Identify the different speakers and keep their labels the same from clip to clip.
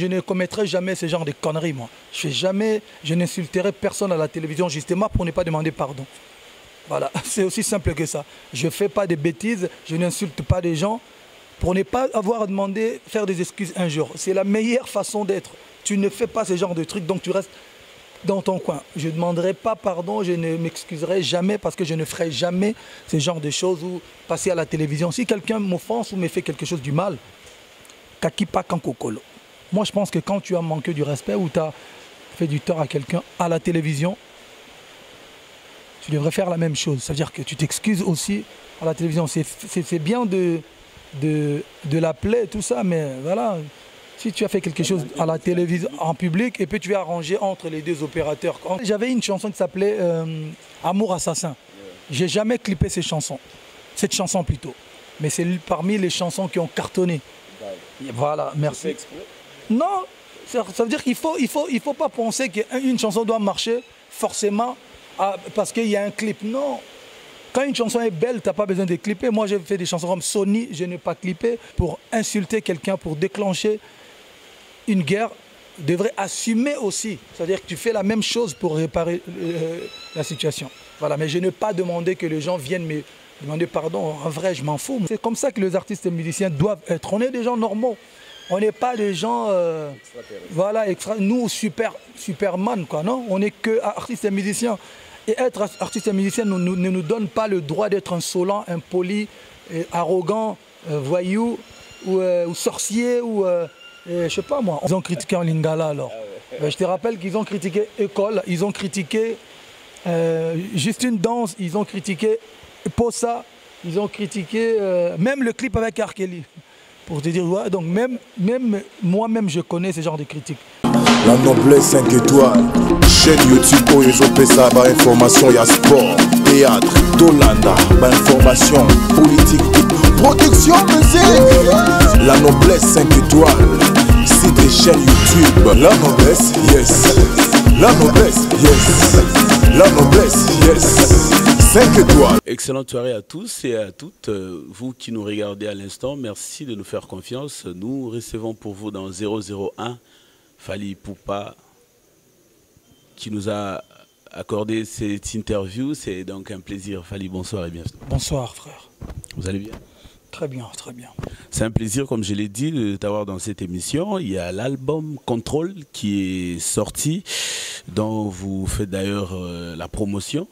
Speaker 1: Je ne commettrai jamais ce genre de conneries, moi. Je n'insulterai personne à la télévision justement pour ne pas demander pardon. Voilà, c'est aussi simple que ça. Je ne fais pas de bêtises, je n'insulte pas des gens pour ne pas avoir à demander, faire des excuses un jour. C'est la meilleure façon d'être. Tu ne fais pas ce genre de trucs, donc tu restes dans ton coin. Je ne demanderai pas pardon, je ne m'excuserai jamais parce que je ne ferai jamais ce genre de choses ou passer à la télévision. Si quelqu'un m'offense ou me fait quelque chose du mal, kakipa kankokolo. Moi, je pense que quand tu as manqué du respect ou tu as fait du tort à quelqu'un à la télévision, tu devrais faire la même chose. C'est-à-dire que tu t'excuses aussi à la télévision. C'est bien de l'appeler, tout ça, mais voilà. Si tu as fait quelque chose à la télévision, en public, et puis tu as arrangé entre les deux opérateurs. J'avais une chanson qui s'appelait Amour Assassin. J'ai jamais clippé cette chanson plutôt. Mais c'est parmi les chansons qui ont cartonné. Voilà, merci. Non, ça veut dire qu'il faut pas penser qu'une chanson doit marcher forcément parce qu'il y a un clip. Non. Quand une chanson est belle, tu n'as pas besoin de clipper. Moi, j'ai fait des chansons comme Sony, je n'ai pas clippé pour insulter quelqu'un, pour déclencher une guerre. Devrait assumer aussi. C'est-à-dire que tu fais la même chose pour réparer la situation. Voilà, mais je n'ai pas demandé que les gens viennent me demander pardon. En vrai, je m'en fous. C'est comme ça que les artistes et musiciens doivent être. On est des gens normaux. On n'est pas des gens, voilà, nous, Superman, quoi, non? On n'est que artistes et musiciens. Et être artiste et musicien ne nous donne pas le droit d'être insolent, impoli, arrogant, voyou, ou sorcier, ou je sais pas moi. Ils ont critiqué en Lingala alors. Je te rappelle qu'ils ont critiqué École, ils ont critiqué Juste une danse, ils ont critiqué Posa, ils ont critiqué même le clip avec R. Kelly. Pour te dire, ouais, donc même moi-même je connais ce genre de critiques.
Speaker 2: La noblesse 5 étoiles, chaîne YouTube où ils ont fait ça, bah information, il y a sport, théâtre, Dolanda, bah information, politique, production, musique. La noblesse 5 étoiles, site et chaîne YouTube. La noblesse, yes. La noblesse, yes. La noblesse, yes. 5 étoiles.
Speaker 3: Excellente soirée à tous et à toutes. Vous qui nous regardez à l'instant, merci de nous faire confiance. Nous recevons pour vous dans 001 Fally Ipupa qui nous a accordé cette interview. C'est donc un plaisir. Fally, bonsoir et bienvenue.
Speaker 1: Bonsoir frère.
Speaker 3: Vous allez bien?
Speaker 1: Très bien, très bien.
Speaker 3: C'est un plaisir, comme je l'ai dit, de t'avoir dans cette émission. Il y a l'album Contrôle qui est sorti, dont vous faites d'ailleurs la promotion.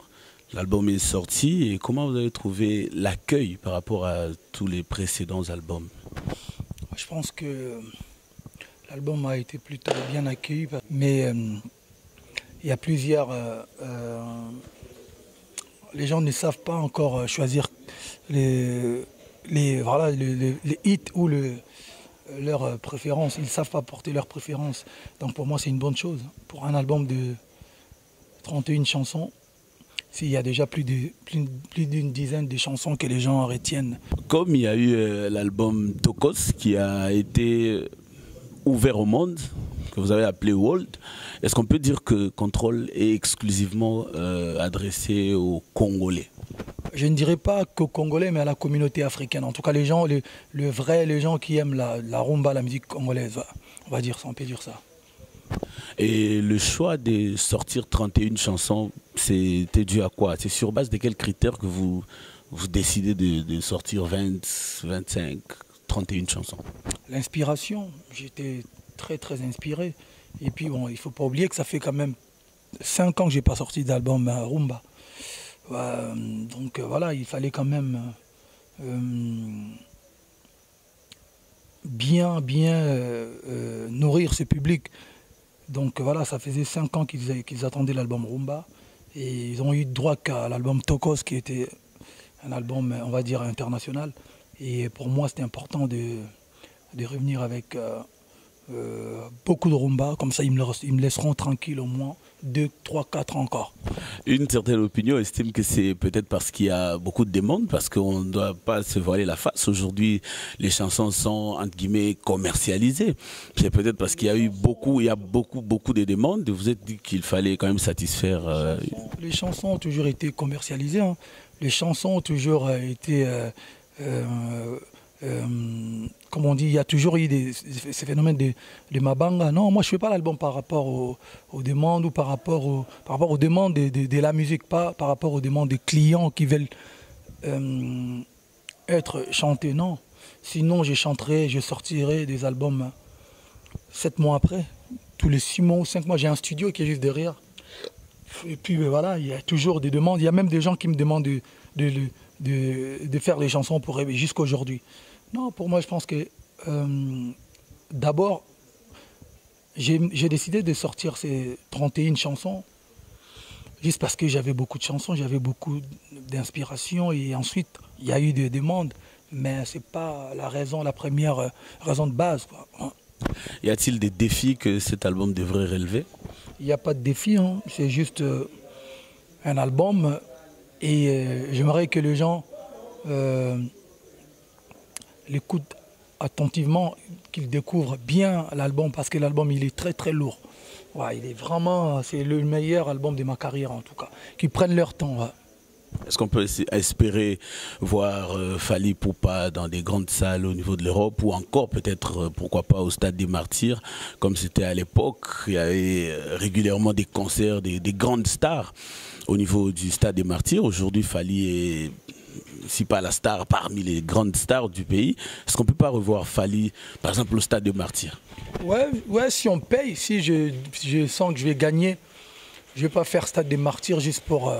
Speaker 3: L'album est sorti et comment vous avez trouvé l'accueil par rapport à tous les précédents albums?
Speaker 1: Je pense que l'album a été plutôt bien accueilli, mais il y a plusieurs... les gens ne savent pas encore choisir les hits ou leurs préférences. Ils ne savent pas porter leurs préférences. Donc pour moi, c'est une bonne chose. Pour un album de 31 chansons, s'il y a déjà plus d'une dizaine de chansons que les gens retiennent.
Speaker 3: Comme il y a eu l'album Tokos qui a été ouvert au monde, que vous avez appelé World, est-ce qu'on peut dire que Contrôle est exclusivement adressé aux Congolais?
Speaker 1: Je ne dirais pas qu'aux Congolais, mais à la communauté africaine. En tout cas, les gens, les gens qui aiment la rumba, la musique congolaise, on va dire ça, on peut dire ça.
Speaker 3: Et le choix de sortir 31 chansons, c'était dû à quoi? C'est sur base de quels critères que vous décidez de sortir 20, 25, 31 chansons?
Speaker 1: L'inspiration, j'étais très inspiré. Et puis bon, il ne faut pas oublier que ça fait quand même 5 ans que je n'ai pas sorti d'album rumba. Donc voilà, il fallait quand même bien nourrir ce public. Donc voilà, ça faisait 5 ans qu'ils attendaient l'album Rumba. Et ils ont eu droit qu'à l'album Tokos, qui était un album, on va dire, international. Et pour moi, c'était important de revenir avec beaucoup de rumba. Comme ça, ils me laisseront tranquille au moins 2, 3, 4 encore.
Speaker 3: Une certaine opinion estime que c'est peut-être parce qu'il y a beaucoup de demandes, parce qu'on ne doit pas se voiler la face. Aujourd'hui, les chansons sont, entre guillemets, commercialisées. C'est peut-être parce qu'il y a beaucoup de demandes. Vous vous êtes dit qu'il fallait quand même satisfaire...
Speaker 1: Les chansons ont toujours été commercialisées. Hein. Les chansons ont toujours été comme on dit, il y a toujours eu ces phénomènes de Mabanga. Non, moi je ne fais pas l'album par rapport aux demandes ou par rapport aux demandes de la musique, pas par rapport aux demandes des clients qui veulent être chantés, non. Sinon, je chanterai, je sortirai des albums 7 mois après. Tous les 6 mois ou 5 mois, j'ai un studio qui est juste derrière. Et puis voilà, il y a toujours des demandes. Il y a même des gens qui me demandent de faire les chansons pour rêver jusqu'à aujourd'hui. Non, pour moi, je pense que d'abord, j'ai décidé de sortir ces 31 chansons juste parce que j'avais beaucoup de chansons, j'avais beaucoup d'inspiration et ensuite, il y a eu des demandes, mais ce n'est pas la première raison de base, quoi.
Speaker 3: Y a-t-il des défis que cet album devrait relever?
Speaker 1: Il n'y a pas de défi, hein. C'est juste un album et j'aimerais que les gens l'écoutent attentivement, qu'ils découvrent bien l'album parce que l'album il est très très lourd. Ouais, il est vraiment, c'est le meilleur album de ma carrière en tout cas. Qu'ils prennent leur temps. Ouais.
Speaker 3: Est-ce qu'on peut espérer voir Fally Ipupa dans des grandes salles au niveau de l'Europe ou encore peut-être, pourquoi pas, au Stade des Martyrs, comme c'était à l'époque? Il y avait régulièrement des concerts, des grandes stars au niveau du Stade des Martyrs. Aujourd'hui, Fally est, si pas la star, parmi les grandes stars du pays. Est-ce qu'on ne peut pas revoir Fally, par exemple, au Stade des Martyrs?
Speaker 1: Ouais, si on paye, si je sens que je vais gagner, je ne vais pas faire Stade des Martyrs juste pour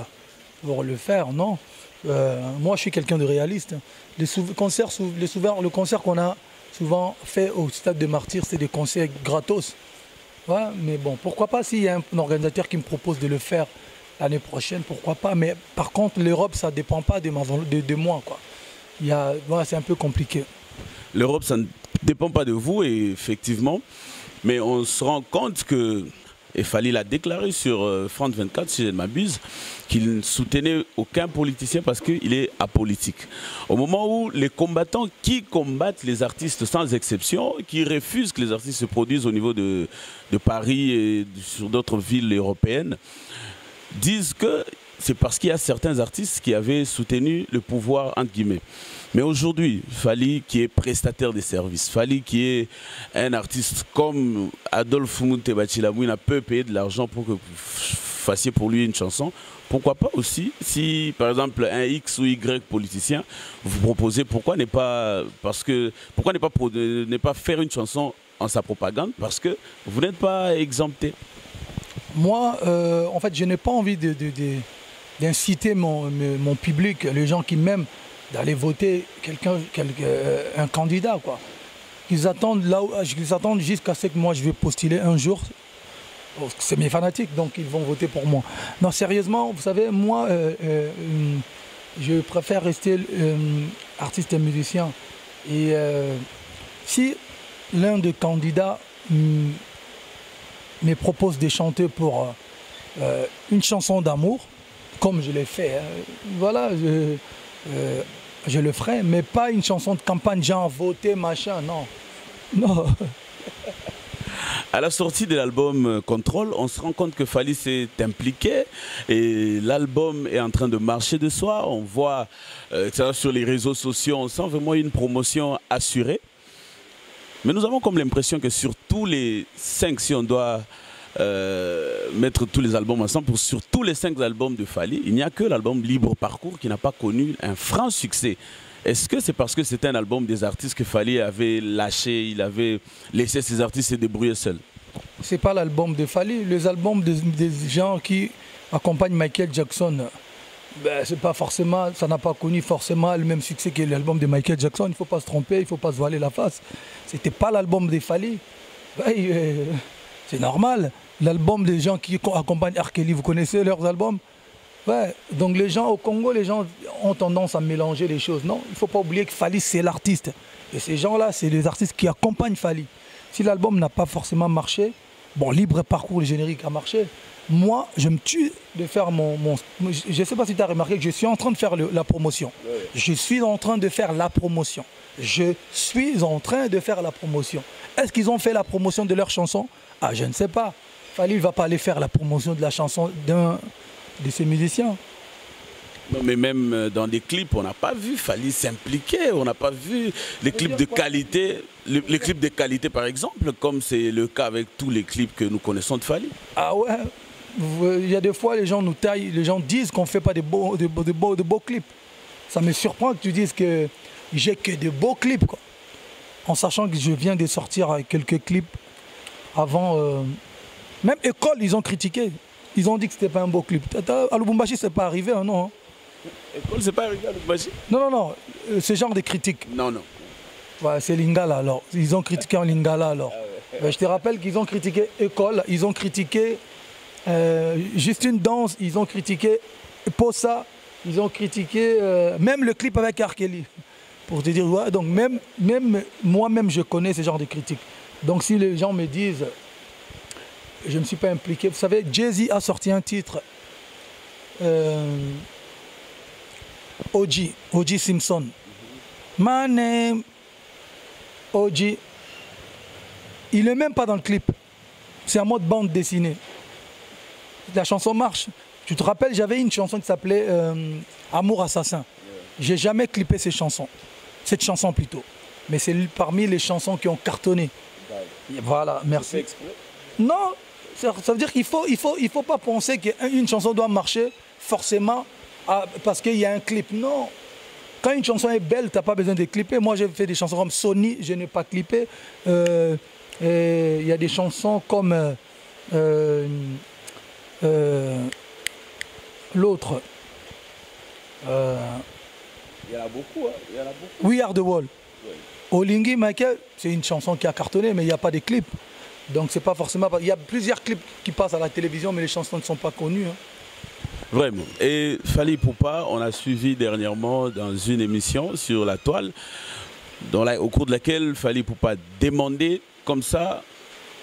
Speaker 1: le faire, non. Moi, je suis quelqu'un de réaliste. Le concert qu'on a souvent fait au Stade des Martyrs, c'est des concerts gratos. Ouais, mais bon, pourquoi pas s'il y a un organisateur qui me propose de le faire l'année prochaine, pourquoi pas. Mais par contre, l'Europe, ça ne dépend pas de moi, quoi. C'est un peu compliqué.
Speaker 3: L'Europe, ça ne dépend pas de vous, et effectivement, mais on se rend compte que, et Fally l'a déclaré sur France 24, si je ne m'abuse, qu'il ne soutenait aucun politicien parce qu'il est apolitique. Au moment où les combattants qui combattent les artistes sans exception, qui refusent que les artistes se produisent au niveau de Paris et sur d'autres villes européennes, disent que c'est parce qu'il y a certains artistes qui avaient soutenu le pouvoir, entre guillemets. Mais aujourd'hui, Fally qui est prestataire des services, Fally qui est un artiste comme Adolphe Munthe-Bachilamouina peut payer de l'argent pour que vous fassiez pour lui une chanson, pourquoi pas aussi, si par exemple un X ou Y politicien vous proposez, pourquoi ne pas faire une chanson en sa propagande, parce que vous n'êtes pas exempté.
Speaker 1: Moi, en fait, je n'ai pas envie d'inciter mon public, les gens qui m'aiment, d'aller voter un candidat, quoi. Ils attendent jusqu'à ce que moi je vais postuler un jour. C'est mes fanatiques, donc ils vont voter pour moi. Non, sérieusement, vous savez, moi, je préfère rester artiste et musicien. Et si l'un des candidats me propose de chanter pour une chanson d'amour, comme je l'ai fait, hein, voilà, je le ferai, mais pas une chanson de campagne, genre voter, machin, non. Non.
Speaker 3: À la sortie de l'album Contrôle, on se rend compte que Fally s'est impliqué et l'album est en train de marcher de soi. On voit sur les réseaux sociaux, on sent vraiment une promotion assurée. Mais nous avons comme l'impression que sur tous les 5, si on doit mettre tous les albums ensemble, sur tous les 5 albums de Fally, il n'y a que l'album Libre Parcours qui n'a pas connu un franc succès. Est-ce que c'est parce que c'était un album des artistes que Fally avait lâché, il avait laissé ses artistes se débrouiller seuls?
Speaker 1: C'est pas l'album de Fally, les albums des gens qui accompagnent Michael Jackson, ben, c'est pas forcément, ça n'a pas connu forcément le même succès que l'album de Michael Jackson. Il ne faut pas se tromper, il ne faut pas se voiler la face. C'était pas l'album de Fally. Ben, c'est normal. L'album des gens qui accompagnent R. Kelly, vous connaissez leurs albums? Ouais. Donc les gens au Congo, les gens ont tendance à mélanger les choses. Non, il ne faut pas oublier que Fally, c'est l'artiste. Et ces gens-là, c'est les artistes qui accompagnent Fally. Si l'album n'a pas forcément marché, bon, Libre Parcours, le générique a marché. Moi, je me tue de faire je ne sais pas si tu as remarqué que je suis en train de faire la promotion. Oui. Je suis en train de faire la promotion. Je suis en train de faire la promotion. Est-ce qu'ils ont fait la promotion de leur chanson? Ah, je ne sais pas. Fally ne va pas aller faire la promotion de la chanson d'un de ses musiciens.
Speaker 3: Non, mais même dans des clips, on n'a pas vu Fally s'impliquer, on n'a pas vu les clips de qualité, les clips de qualité par exemple, comme c'est le cas avec tous les clips que nous connaissons de Fally.
Speaker 1: Ah ouais, il y a des fois les gens nous taillent, les gens disent qu'on ne fait pas de beaux clips. Ça me surprend que tu dises que j'ai que de beaux clips, quoi. En sachant que je viens de sortir quelques clips avant. Même École, ils ont critiqué. Ils ont dit que c'était pas un beau clip. À Lubumbashi, c'est pas arrivé, hein, non.
Speaker 3: École, c'est pas arrivé à Lubumbashi?
Speaker 1: Non. Ce genre de critique.
Speaker 3: Non.
Speaker 1: Ouais, c'est Lingala alors. Ils ont critiqué en Lingala alors. Ah ouais. Je te rappelle qu'ils ont critiqué École, ils ont critiqué Juste une danse, ils ont critiqué Posa, ils ont critiqué même le clip avec R. Kelly. Pour te dire, ouais, donc même moi-même je connais ce genre de critiques. Donc si les gens me disent, je ne me suis pas impliqué, vous savez, Jay-Z a sorti un titre, O.J. Simpson. My name, O.J. Il n'est même pas dans le clip. C'est en mode bande dessinée. La chanson marche. Tu te rappelles, j'avais une chanson qui s'appelait Amour Assassin. J'ai jamais clippé cette chanson plutôt. Mais c'est parmi les chansons qui ont cartonné. Voilà, merci. Non, ça veut dire qu'il faut pas penser qu'une chanson doit marcher forcément parce qu'il y a un clip. Non. Quand une chanson est belle, tu n'as pas besoin de clipper. Moi, j'ai fait des chansons comme Sony, je n'ai pas clippé. Il y a des chansons comme l'autre.
Speaker 3: Il y en a beaucoup, hein. Il y en a beaucoup.
Speaker 1: We Are The Wall. Oui. Olingi Michael, c'est une chanson qui a cartonné, mais il n'y a pas de clips. Donc c'est pas forcément... Il y a plusieurs clips qui passent à la télévision, mais les chansons ne sont pas connues. Hein.
Speaker 3: Vraiment. Et Fally Ipupa, on a suivi dernièrement dans une émission sur la toile, au cours de laquelle Fally Ipupa demandait comme ça,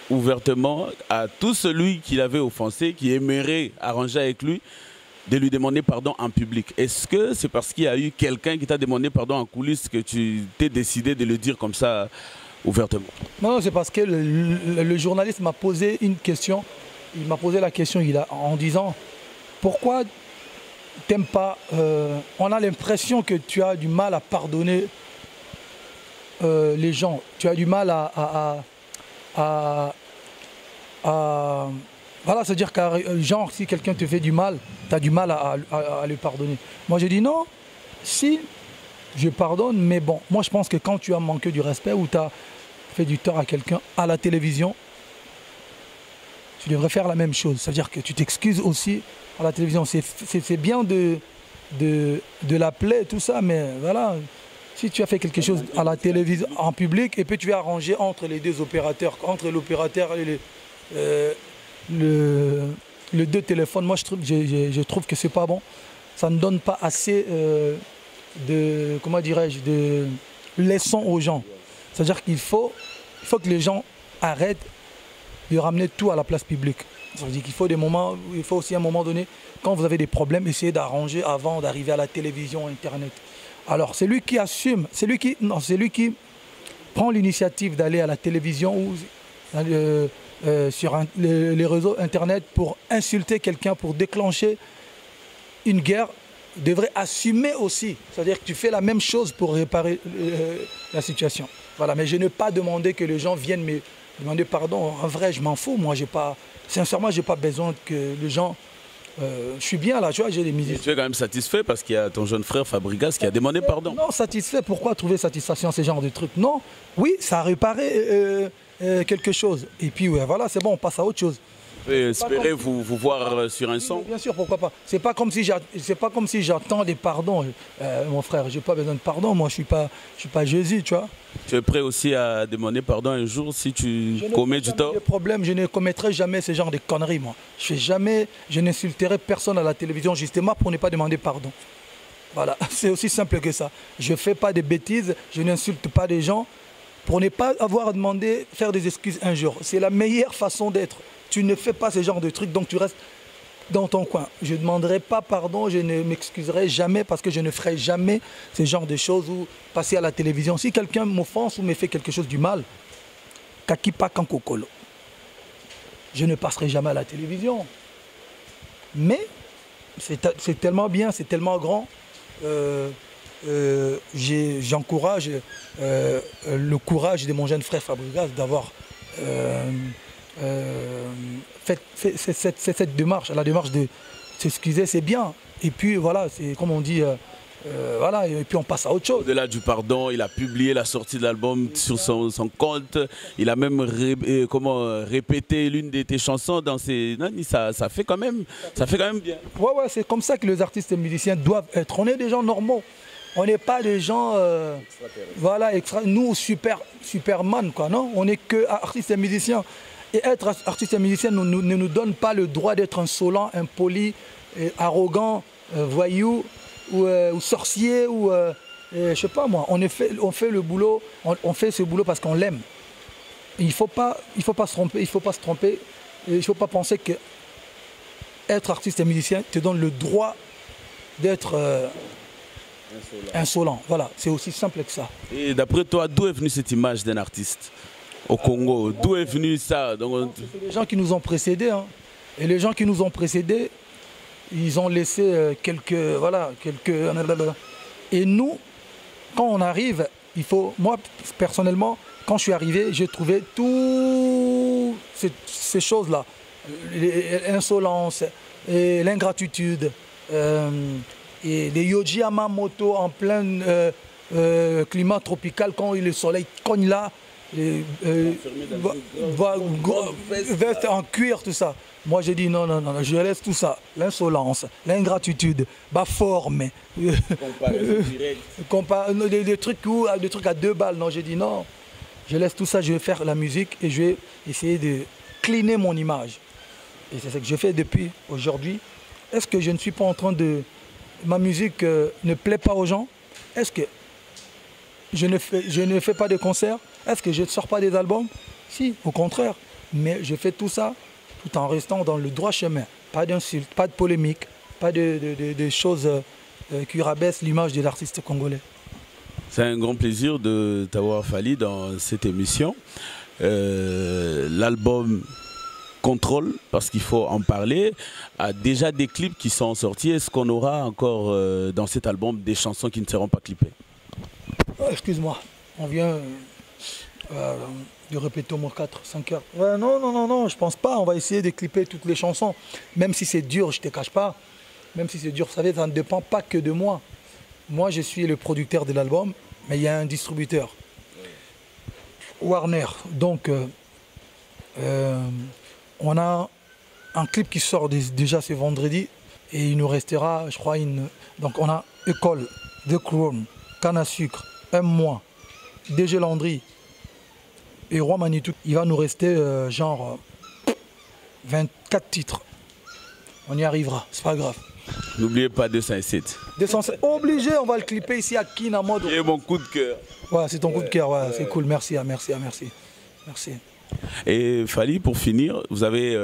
Speaker 3: ouvertement, à tout celui qu'il avait offensé, qui aimerait arranger avec lui, de lui demander pardon en public. Est-ce que c'est parce qu'il y a eu quelqu'un qui t'a demandé pardon en coulisses que tu t'es décidé de le dire comme ça ouvertement? Non,
Speaker 1: c'est parce que le journaliste m'a posé une question. Il m'a posé la question en disant pourquoi t'aimes pas... on a l'impression que tu as du mal à pardonner les gens. Tu as du mal voilà, c'est-à-dire que genre, si quelqu'un te fait du mal, tu as du mal à le pardonner. Moi, j'ai dit non, si, je pardonne, mais bon, moi, je pense que quand tu as manqué du respect ou tu as fait du tort à quelqu'un à la télévision, tu devrais faire la même chose. C'est-à-dire que tu t'excuses aussi à la télévision. C'est bien de l'appeler, tout ça, mais voilà, si tu as fait quelque chose à la télévision, en public, et puis tu vas arranger entre les deux opérateurs, entre l'opérateur et le deux téléphones, moi je trouve que c'est pas bon. Ça ne donne pas assez comment dirais-je, de leçons aux gens. C'est-à-dire qu'il faut que les gens arrêtent de ramener tout à la place publique. C'est-à-dire qu'il faut des moments, il faut aussi à un moment donné, quand vous avez des problèmes, essayer d'arranger avant d'arriver à la télévision, Internet. Alors c'est lui qui assume, c'est lui qui prend l'initiative d'aller à la télévision ou sur les réseaux Internet pour insulter quelqu'un, pour déclencher une guerre, devrait assumer aussi. C'est-à-dire que tu fais la même chose pour réparer la situation. Voilà, mais je n'ai pas demandé que les gens viennent me demander pardon. En vrai, je m'en fous. Moi, sincèrement, je n'ai pas besoin que les gens... je suis bien là, tu vois, j'ai des musiques.
Speaker 3: Tu es quand même satisfait parce qu'il y a ton jeune frère Fabregas qui a demandé pardon.
Speaker 1: Non, satisfait, pourquoi trouver satisfaction, ce genre de trucs? Non, oui, ça a réparé quelque chose. Et puis ouais, voilà, c'est bon, on passe à autre chose.
Speaker 3: Espérez vous voir sur un son.
Speaker 1: Bien sûr, pourquoi pas. C'est pas comme si j'attends des pardons, mon frère. J'ai pas besoin de pardon. Moi, je suis pas Jésus, tu vois.
Speaker 3: Tu es prêt aussi à demander pardon un jour si tu commets du tort?
Speaker 1: Je ne commettrai jamais ce genre de conneries, moi. Je n'insulterai personne à la télévision justement pour ne pas demander pardon. Voilà, c'est aussi simple que ça. Je fais pas de bêtises, je n'insulte pas des gens pour ne pas avoir à demander, faire des excuses un jour. C'est la meilleure façon d'être. Tu ne fais pas ce genre de trucs, donc tu restes dans ton coin. Je ne demanderai pas pardon, je ne m'excuserai jamais parce que je ne ferai jamais ce genre de choses ou passer à la télévision. Si quelqu'un m'offense ou me fait quelque chose du mal, kakipa kankokolo. Je ne passerai jamais à la télévision. Mais c'est tellement bien, c'est tellement grand. J'encourage le courage de mon jeune frère Fabregas d'avoir fait cette démarche, la démarche de s'excuser, c'est bien. Et puis voilà, c'est comme on dit, voilà, et puis on passe à autre chose.
Speaker 3: Au-delà du pardon, il a publié la sortie de l'album sur son compte. Il a même répété l'une de tes chansons dans ses... Non, ça fait quand même bien.
Speaker 1: Ouais, c'est comme ça que les artistes et musiciens doivent être. On est des gens normaux. On n'est pas des gens, voilà, nous Superman, quoi, non? On n'est que artistes et musiciens. Et être artiste et musicien ne nous donne pas le droit d'être insolent, impoli, arrogant, voyou ou sorcier ou je sais pas moi. On fait le boulot, on fait ce boulot parce qu'on l'aime. Il faut pas se tromper, il faut pas penser que être artiste et musicien te donne le droit d'être insolent. Voilà, c'est aussi simple que ça.
Speaker 3: Et d'après toi, d'où est venue cette image d'un artiste au Congo? D'où est venu ça?
Speaker 1: C'est les gens qui nous ont précédés. Hein. Et les gens qui nous ont précédés, ils ont laissé quelques... Et nous, quand on arrive, moi, personnellement, quand je suis arrivé, j'ai trouvé toutes ces choses-là. L'insolence, l'ingratitude, et les Yohji Yamamoto en plein climat tropical, quand le soleil cogne là, veste en cuir, tout ça. Moi j'ai dit non, je laisse tout ça. L'insolence, l'ingratitude, ma forme, des trucs à 2 balles. Non, j'ai dit non, je laisse tout ça, je vais faire la musique et je vais essayer de cleaner mon image. Et c'est ce que je fais depuis aujourd'hui. Est-ce que je ne suis pas en train de... Ma musique ne plaît pas aux gens? Est-ce que je ne fais pas de concerts? Est-ce que je ne sors pas des albums? Si, au contraire. Mais je fais tout ça tout en restant dans le droit chemin. Pas d'insultes, pas de polémiques, pas de choses qui rabaissent l'image de l'artiste congolais.
Speaker 3: C'est un grand plaisir de t'avoir fallu dans cette émission. L'album Contrôle, parce qu'il faut en parler, a déjà des clips qui sont sortis. Est-ce qu'on aura encore dans cet album des chansons qui ne seront pas clippées?
Speaker 1: Excuse-moi, on vient de répéter au moins 4-5 heures. Ouais, non, je pense pas. On va essayer de clipper toutes les chansons. Même si c'est dur, je te cache pas. Même si c'est dur, vous savez, ça ne dépend pas que de moi. Moi, je suis le producteur de l'album, mais il y a un distributeur. Warner. Donc, on a un clip qui sort déjà ce vendredi et il nous restera, je crois, donc on a École, The Crown, Canne à sucre, Un mois, DG Landry et Roi Manitou. Il va nous rester genre 24 titres. On y arrivera, c'est pas grave.
Speaker 3: N'oubliez pas 207.
Speaker 1: 207, obligé, on va le clipper ici à Kinamod.
Speaker 3: C'est mon coup de cœur.
Speaker 1: Ouais, c'est ton coup de cœur, ouais, c'est cool, merci.
Speaker 3: Et Fally, pour finir, vous avez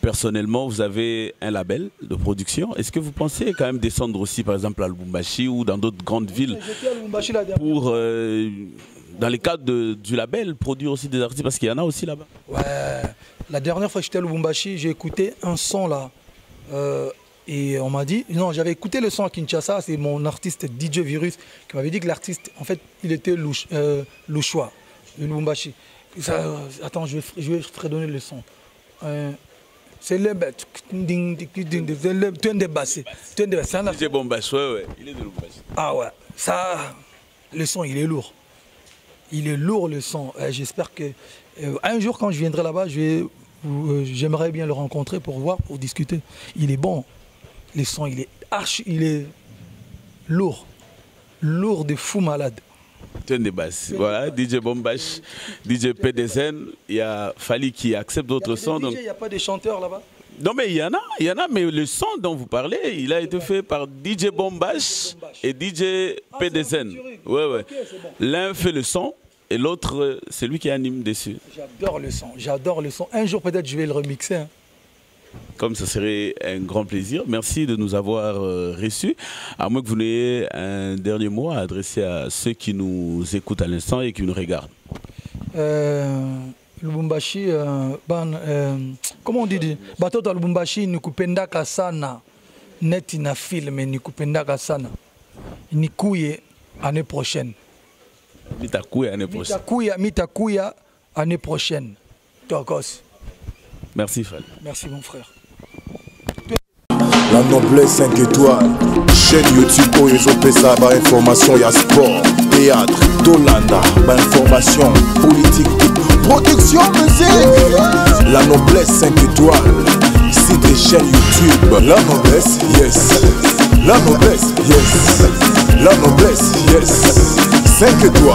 Speaker 3: personnellement, vous avez un label de production. Est-ce que vous pensez quand même descendre aussi, par exemple, à Lubumbashi ou dans d'autres grandes villes pour, dans les cadres du label, produire aussi des artistes? Parce qu'il y en a aussi là-bas.
Speaker 1: Ouais, la dernière fois que j'étais à Lubumbashi, j'ai écouté un son là. Et on m'a dit, non, j'avais écouté le son à Kinshasa, c'est mon artiste DJ Virus qui m'avait dit que l'artiste, en fait, il était louchois, de Lubumbashi. Attends, je vais te redonner le son. C'est le bête.
Speaker 3: DJ Bombash, ouais, il est de Lubumbashi.
Speaker 1: Ah ouais, ça, le son, il est lourd. Il est lourd le son. J'espère que un jour, quand je viendrai là-bas, j'aimerais bien le rencontrer pour voir, pour discuter. Il est bon. Le son, il est lourd. Lourd de fou malade.
Speaker 3: Des basses. Voilà, DJ Bombash, DJ PDZN, il y a Fally qui accepte d'autres sons.
Speaker 1: Il n'y a pas de chanteurs là-bas?
Speaker 3: Non mais il y en a, mais le son dont vous parlez, il a été fait par DJ Bombash et DJ PDZN. Ouais. Okay, bon. L'un fait le son et l'autre, c'est lui qui anime dessus.
Speaker 1: J'adore le son. Un jour peut-être je vais le remixer. Hein.
Speaker 3: Comme ça serait un grand plaisir. Merci de nous avoir reçus. À moins que vous n'ayez un dernier mot à adresser à ceux qui nous écoutent à l'instant et qui nous regardent.
Speaker 1: Lubumbashi, comment on dit? Batoto à Lubumbashi, nikupendaka sana. Net na film, nikupendaka sana. Nikuye année prochaine.
Speaker 3: Mitakuya année prochaine.
Speaker 1: Mitakuya année prochaine. Tokos.
Speaker 3: Merci Fali.
Speaker 1: Merci mon frère.
Speaker 2: La noblesse 5 étoiles. Chaîne YouTube où ils ont fait ça, bah information, y a sport, théâtre, Dolanda, bah information, politique, production, musique. La noblesse 5 étoiles. Ici des chaînes YouTube. La noblesse, yes. La noblesse, yes. La noblesse, yes. 5 étoiles.